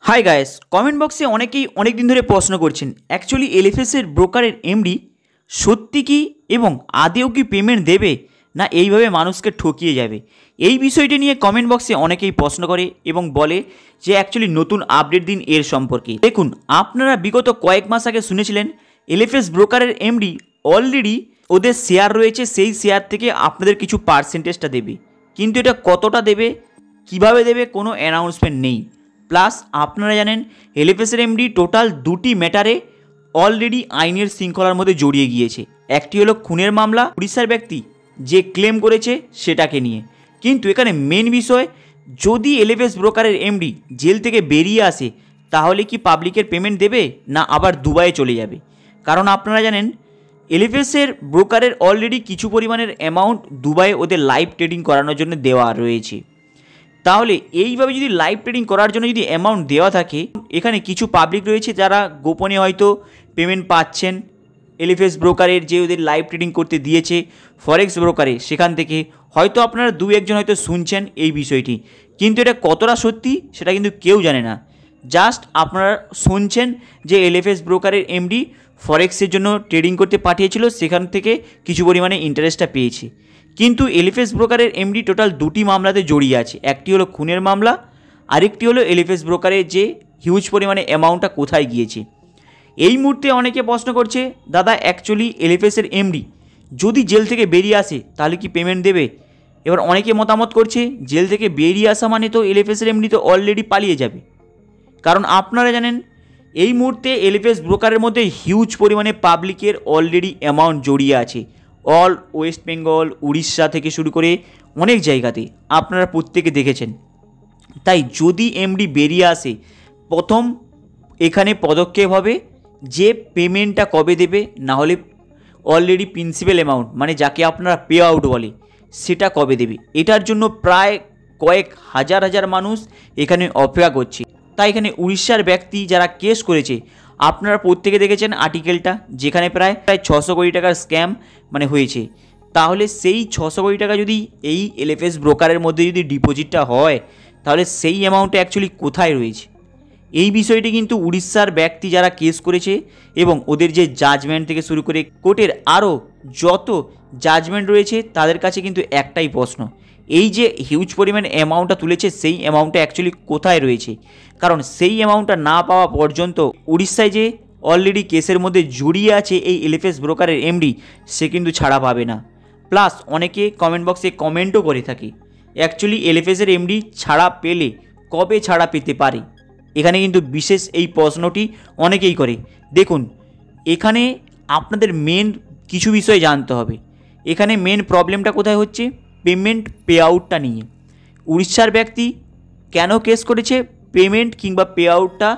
Hi guys, comment বক্সে অনেকেই অনেক দিন ধরে প্রশ্ন করছেন অ্যাকচুয়ালি এলএফএসের ব্রোকারের এমডি সত্যি কি এবং আদেও কি পেমেন্ট দেবে না এইভাবে মানুষকে ঠকিয়ে যাবে। এই বিষয়টি নিয়ে কমেন্ট বক্সে অনেকেই প্রশ্ন করে এবং বলে যে অ্যাকচুয়ালি নতুন আপডেট দিন এর সম্পর্কে। দেখুন, আপনারা বিগত কয়েক মাস আগে শুনেছিলেন এলএফএস ব্রোকারের এমডি অলরেডি ওদের শেয়ার রয়েছে, সেই শেয়ার থেকে আপনাদের কিছু পার্সেন্টেজটা দেবে, কিন্তু এটা কতটা দেবে, কিভাবে দেবে, কোনো অ্যানাউন্সমেন্ট নেই। প্লাস আপনারা জানেন এলএফএসের এমডি টোটাল দুটি ম্যাটারে অলরেডি আইনের শৃঙ্খলার মধ্যে জড়িয়ে গিয়েছে। একটি হলো খুনের মামলা, উড়িষ্যার ব্যক্তি যে ক্লেম করেছে সেটাকে নিয়ে। কিন্তু এখানে মেন বিষয়, যদি এলএফএস ব্রোকারের এমডি জেল থেকে বেরিয়ে আসে তাহলে কি পাবলিকের পেমেন্ট দেবে না আবার দুবাইয়ে চলে যাবে? কারণ আপনারা জানেন এলএফএসের ব্রোকারের অলরেডি কিছু পরিমাণের অ্যামাউন্ট দুবাইয়ে ওদের লাইভ ট্রেডিং করানোর জন্য দেওয়া রয়েছে। তাহলে এইভাবে যদি লাইভ ট্রেডিং করার জন্য যদি অ্যামাউন্ট দেওয়া থাকে, এখানে কিছু পাবলিক রয়েছে যারা গোপনে হয়তো পেমেন্ট পাচ্ছেন এলএফএস ব্রোকারের যে ওদের লাইভ ট্রেডিং করতে দিয়েছে ফরেক্স ব্রোকারে, সেখান থেকে হয়তো আপনারা দু একজন হয়তো শুনছেন এই বিষয়টি, কিন্তু এটা কতটা সত্যি সেটা কিন্তু কেউ জানে না। জাস্ট আপনারা শুনছেন যে এলএফএস ব্রোকারের এমডি ফরেক্সের জন্য ট্রেডিং করতে পাঠিয়েছিল, সেখান থেকে কিছু পরিমাণে ইন্টারেস্টটা পেয়েছে। কিন্তু এলএফএস ব্রোকারের এমডি টোটাল দুটি মামলাতে জড়িয়ে আছে, একটি হলো খুনের মামলা, আরেকটি হলো এলএফএস ব্রোকারের যে হিউজ পরিমাণে অ্যামাউন্টটা কোথায় গিয়েছে। এই মুহূর্তে অনেকে প্রশ্ন করছে, দাদা অ্যাকচুয়ালি এলএফএসের এমডি যদি জেল থেকে বেরিয়ে আসে তাহলে কি পেমেন্ট দেবে? এবার অনেকে মতামত করছে জেল থেকে বেরিয়ে আসা মানে তো এলএফএসের এমডি তো অলরেডি পালিয়ে যাবে। কারণ আপনারা জানেন এই মুহূর্তে এলএফএস ব্রোকারের মধ্যে হিউজ পরিমাণে পাবলিকের অলরেডি অ্যামাউন্ট জড়িয়ে আছে, অল ওয়েস্ট বেঙ্গল, উড়িষ্যা থেকে শুরু করে অনেক জায়গাতে আপনারা প্রত্যেকে দেখেছেন। তাই যদি এমডি বেরিয়ে আসে, প্রথম এখানে পদক্ষেপ হবে যে পেমেন্টটা কবে দেবে, না হলে অলরেডি প্রিন্সিপাল অ্যামাউন্ট মানে যাকে আপনারা পে আউট বলে সেটা কবে দেবে। এটার জন্য প্রায় কয়েক হাজার হাজার মানুষ এখানে অপেক্ষা করছে। তাই এখানে উড়িষ্যার ব্যক্তি যারা কেস করেছে, আপনারা প্রত্যেকে দেখেছেন আর্টিকেলটা, যেখানে প্রায় 600 কোটি টাকার স্ক্যাম মানে হয়েছে। তাহলে সেই 600 কোটি টাকা যদি এই এলএফএস ব্রোকারের মধ্যে যদি ডিপোজিটটা হয়, তাহলে সেই অ্যামাউন্টটা অ্যাকচুয়ালি কোথায় রয়েছে? এই বিষয়টি কিন্তু উড়িষ্যার ব্যক্তি যারা কেস করেছে এবং ওদের যে জাজমেন্ট থেকে শুরু করে কোর্টের আরও যত জাজমেন্ট রয়েছে তাদের কাছে কিন্তু একটাই প্রশ্ন, এই যে হিউজ পরিমাণ অ্যামাউন্টটা তুলেছে সেই অ্যামাউন্টটা অ্যাকচুয়ালি কোথায় রয়েছে? কারণ সেই অ্যামাউন্টটা না পাওয়া পর্যন্ত উড়িষ্যায় যে অলরেডি কেসের মধ্যে জড়িয়ে আছে এই এলএফএস ব্রোকারের এমডি, সে কিন্তু ছাড়া পাবে না। প্লাস অনেকে কমেন্ট বক্সে কমেন্টও করে থাকে অ্যাকচুয়ালি এলএফএসের এমডি ছাড়া পেলে কবে ছাড়া পেতে পারে। এখানে কিন্তু বিশেষ এই প্রশ্নটি অনেকেই করে। দেখুন, এখানে আপনাদের মেন কিছু বিষয় জানতে হবে। এখানে মেন প্রবলেমটা কোথায় হচ্ছে? পেমেন্ট পে আউটটা নিয়ে। উড়িষ্যার ব্যক্তি কেন কেস করেছে? পেমেন্ট কিংবা পে আউটটা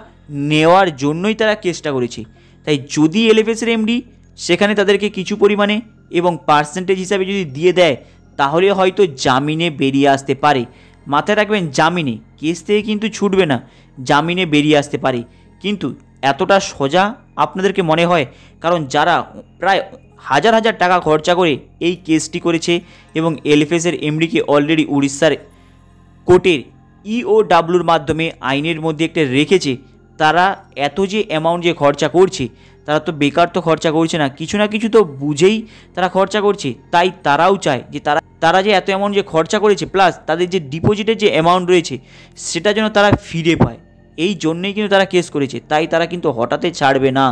নেওয়ার জন্যই তারা কেসটা করেছে। তাই যদি এলএফএসের এমডি সেখানে তাদেরকে কিছু পরিমাণে এবং পার্সেন্টেজ হিসাবে যদি দিয়ে দেয়, তাহলে হয়তো জামিনে বেরিয়ে আসতে পারে। মাথায় রাখবেন, জামিনে, কেস থেকে কিন্তু ছুটবে না, জামিনে বেরিয়ে আসতে পারে। কিন্তু এতটা সোজা আপনাদেরকে মনে হয়? কারণ যারা প্রায় হাজার হাজার টাকা খরচা করে এই কেসটি করেছে এবং এলএফএসের এমডিকে অলরেডি উড়িষ্যার কোর্টের ইওডব্লিউর মাধ্যমে আইনের মধ্যে একটা রেখেছে, তারা এত যে অ্যামাউন্ট যে খরচা করছে, তারা তো বেকার তো খরচা করছে না, কিছু না কিছু তো বুঝেই তারা খরচা করছে। তাই তারাও চায় যে তারা যে এত অ্যামাউন্ট যে খরচা করেছে, প্লাস তাদের যে ডিপোজিটের যে অ্যামাউন্ট রয়েছে সেটা যেন তারা ফিরে পায়। এই জন্যেই কিন্তু তারা কেস করেছে, তাই তারা কিন্তু হঠাৎই ছাড়বে না।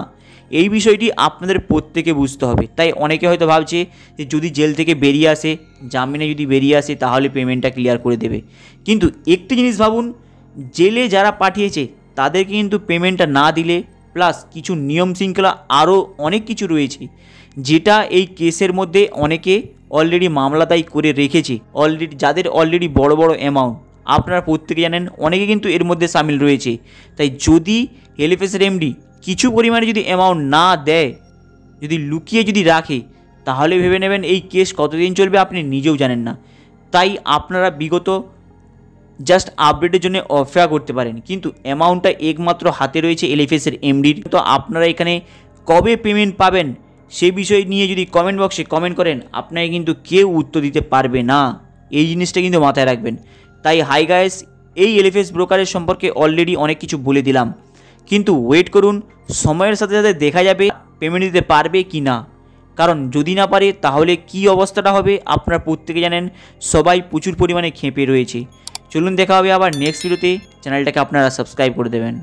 এই বিষয়টি আপনাদের প্রত্যেকে বুঝতে হবে। তাই অনেকে হয়তো ভাবছে যে যদি জেল থেকে বেরিয়ে আসে, জামিনে যদি বেরিয়ে আসে তাহলে পেমেন্টটা ক্লিয়ার করে দেবে। কিন্তু একটি জিনিস ভাবুন, জেলে যারা পাঠিয়েছে তাদেরকে কিন্তু পেমেন্টটা না দিলে, প্লাস কিছু নিয়ম শৃঙ্খলা আরও অনেক কিছু রয়েছে যেটা এই কেসের মধ্যে অনেকে অলরেডি মামলা দায়ী করে রেখেছে, অলরেডি যাদের অলরেডি বড় বড় অ্যামাউন্ট আপনারা প্রত্যেকে জানেন, অনেকে কিন্তু এর মধ্যে সামিল রয়েছে। তাই যদি এলএফএসের এমডি কিছু পরিমাণে যদি অ্যামাউন্ট না দেয়, যদি লুকিয়ে যদি রাখে, তাহলে ভেবে নেবেন এই কেস কতদিন চলবে আপনি নিজেও জানেন না। তাই আপনারা বিগত জাস্ট আপডেটের জন্য অপেক্ষা করতে পারেন, কিন্তু অ্যামাউন্টটা একমাত্র হাতে রয়েছে এলএফএসের এমডির। তো আপনারা এখানে কবে পেমেন্ট পাবেন সেই বিষয় নিয়ে যদি কমেন্ট বক্সে কমেন্ট করেন, আপনাকে কিন্তু কেউ উত্তর দিতে পারবে না। এই জিনিসটা কিন্তু মাথায় রাখবেন। তাই হাই গাইস, এই এলএফএস ব্রোকারের সম্পর্কে অলরেডি অনেক কিছু বলে দিলাম, কিন্তু ওয়েট করুন, সময়ের সাথে সাথে দেখা যাবে পেমেন্ট দিতে পারবে কি না। কারণ যদি না পারে তাহলে কি অবস্থাটা হবে আপনারা প্রত্যেকে জানেন, সবাই প্রচুর পরিমাণে খেপে রয়েছে। চলুন দেখা হবে আবার নেক্সট ভিডিওতে, চ্যানেলটাকে আপনারা সাবস্ক্রাইব করে দেবেন।